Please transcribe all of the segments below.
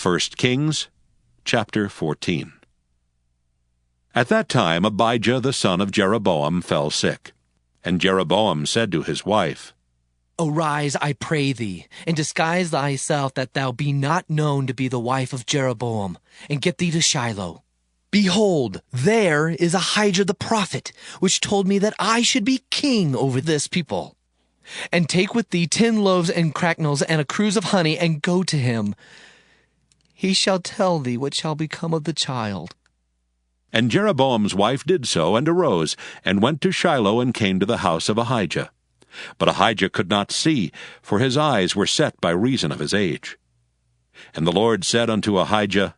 1 Kings chapter 14. At that time Abijah the son of Jeroboam fell sick. And Jeroboam said to his wife, Arise, I pray thee, and disguise thyself, that thou be not known to be the wife of Jeroboam, and get thee to Shiloh. Behold, there is Ahijah the prophet, which told me that I should be king over this people. And take with thee 10 loaves and cracknels and a cruse of honey, and go to him. He shall tell thee what shall become of the child. And Jeroboam's wife did so, and arose, and went to Shiloh, and came to the house of Ahijah. But Ahijah could not see, for his eyes were set by reason of his age. And the Lord said unto Ahijah,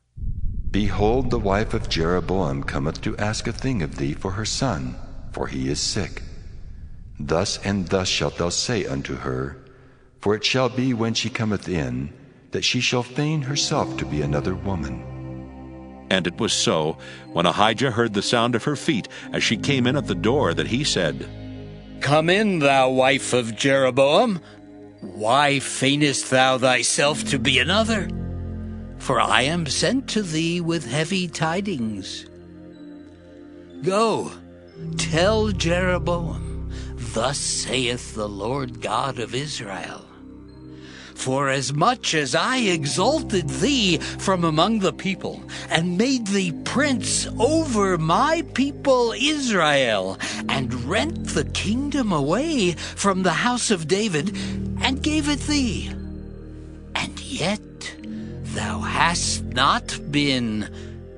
Behold, the wife of Jeroboam cometh to ask a thing of thee for her son, for he is sick. Thus and thus shalt thou say unto her, for it shall be when she cometh in, that she shall feign herself to be another woman. And it was so, when Ahijah heard the sound of her feet as she came in at the door, that he said, Come in, thou wife of Jeroboam. Why feignest thou thyself to be another? For I am sent to thee with heavy tidings. Go, tell Jeroboam, Thus saith the Lord God of Israel, Forasmuch as I exalted thee from among the people, and made thee prince over my people Israel, and rent the kingdom away from the house of David, and gave it thee, and yet thou hast not been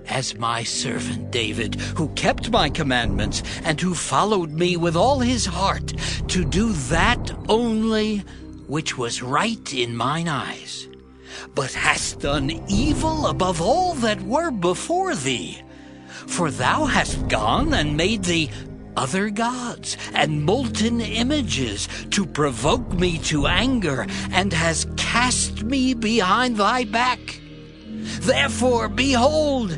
as my servant David, who kept my commandments, and who followed me with all his heart, to do that only which was right in mine eyes, but hast done evil above all that were before thee. For thou hast gone and made thee other gods and molten images to provoke me to anger, and hast cast me behind thy back. Therefore, behold,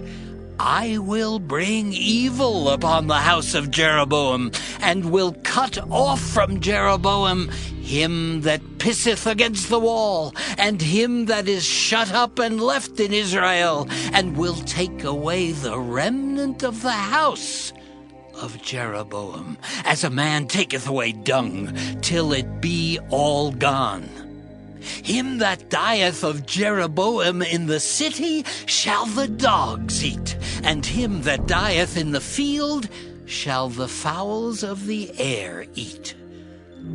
I will bring evil upon the house of Jeroboam, and will cut off from Jeroboam him that pisseth against the wall, and him that is shut up and left in Israel, and will take away the remnant of the house of Jeroboam, as a man taketh away dung, till it be all gone. Him that dieth of Jeroboam in the city shall the dogs eat, and him that dieth in the field shall the fowls of the air eat.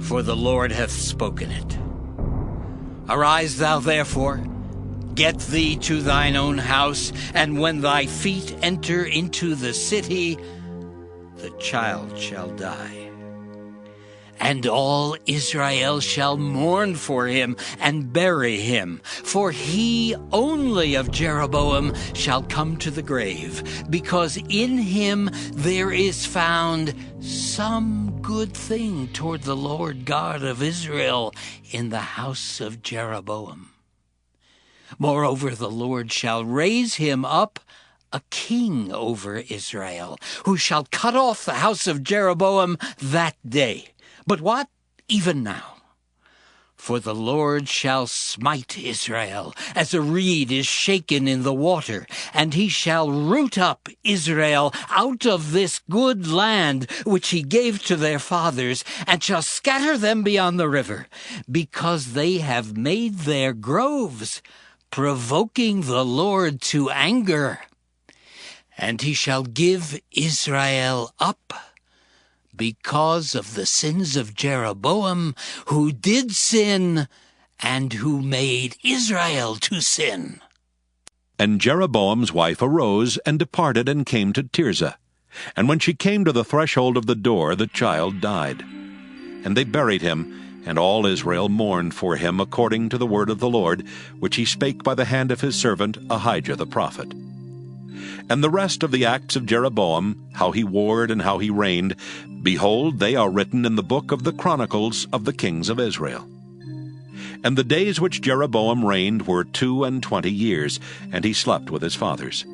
For the Lord hath spoken it. Arise thou therefore, get thee to thine own house, and when thy feet enter into the city, the child shall die. And all Israel shall mourn for him and bury him, for he only of Jeroboam shall come to the grave, because in him there is found some good thing toward the Lord God of Israel in the house of Jeroboam. Moreover, the Lord shall raise him up a king over Israel, who shall cut off the house of Jeroboam that day. But what? Even now. For the Lord shall smite Israel, as a reed is shaken in the water, and he shall root up Israel out of this good land which he gave to their fathers, and shall scatter them beyond the river, because they have made their groves, provoking the Lord to anger. And he shall give Israel up, because of the sins of Jeroboam, who did sin, and who made Israel to sin. And Jeroboam's wife arose, and departed, and came to Tirzah. And when she came to the threshold of the door, the child died. And they buried him, and all Israel mourned for him, according to the word of the Lord, which he spake by the hand of his servant Ahijah the prophet. And the rest of the acts of Jeroboam, how he warred and how he reigned, behold, they are written in the book of the Chronicles of the kings of Israel. And the days which Jeroboam reigned were 22 years, and he slept with his fathers.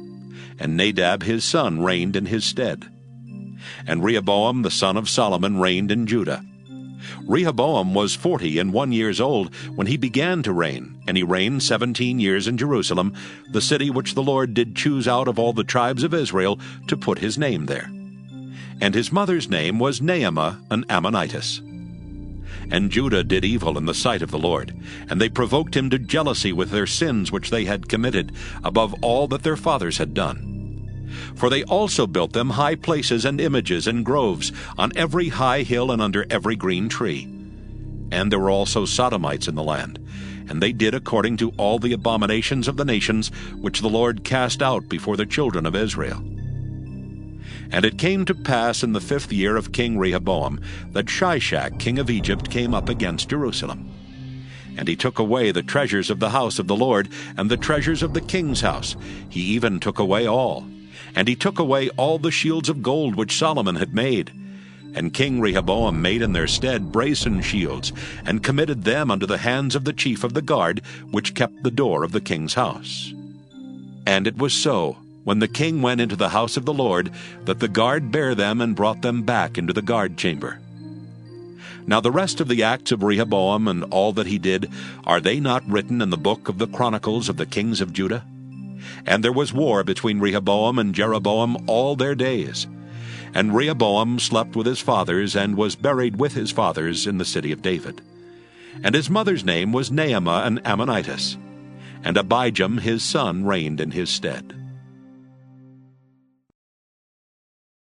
And Nadab his son reigned in his stead. And Rehoboam the son of Solomon reigned in Judah. Rehoboam was 41 years old when he began to reign, and he reigned 17 years in Jerusalem, the city which the Lord did choose out of all the tribes of Israel to put his name there. And his mother's name was Naamah, an Ammonitess. And Judah did evil in the sight of the Lord, and they provoked him to jealousy with their sins which they had committed, above all that their fathers had done. For they also built them high places and images and groves on every high hill and under every green tree. And there were also Sodomites in the land, and they did according to all the abominations of the nations which the Lord cast out before the children of Israel. And it came to pass in the 5th year of King Rehoboam that Shishak king of Egypt came up against Jerusalem. And he took away the treasures of the house of the Lord, and the treasures of the king's house. He even took away all. And he took away all the shields of gold which Solomon had made. And King Rehoboam made in their stead brazen shields, and committed them unto the hands of the chief of the guard, which kept the door of the king's house. And it was so, when the king went into the house of the Lord, that the guard bare them and brought them back into the guard chamber. Now the rest of the acts of Rehoboam and all that he did, are they not written in the book of the Chronicles of the kings of Judah? And there was war between Rehoboam and Jeroboam all their days. And Rehoboam slept with his fathers, and was buried with his fathers in the city of David. And his mother's name was Naamah an Ammonitess. And Abijam his son reigned in his stead.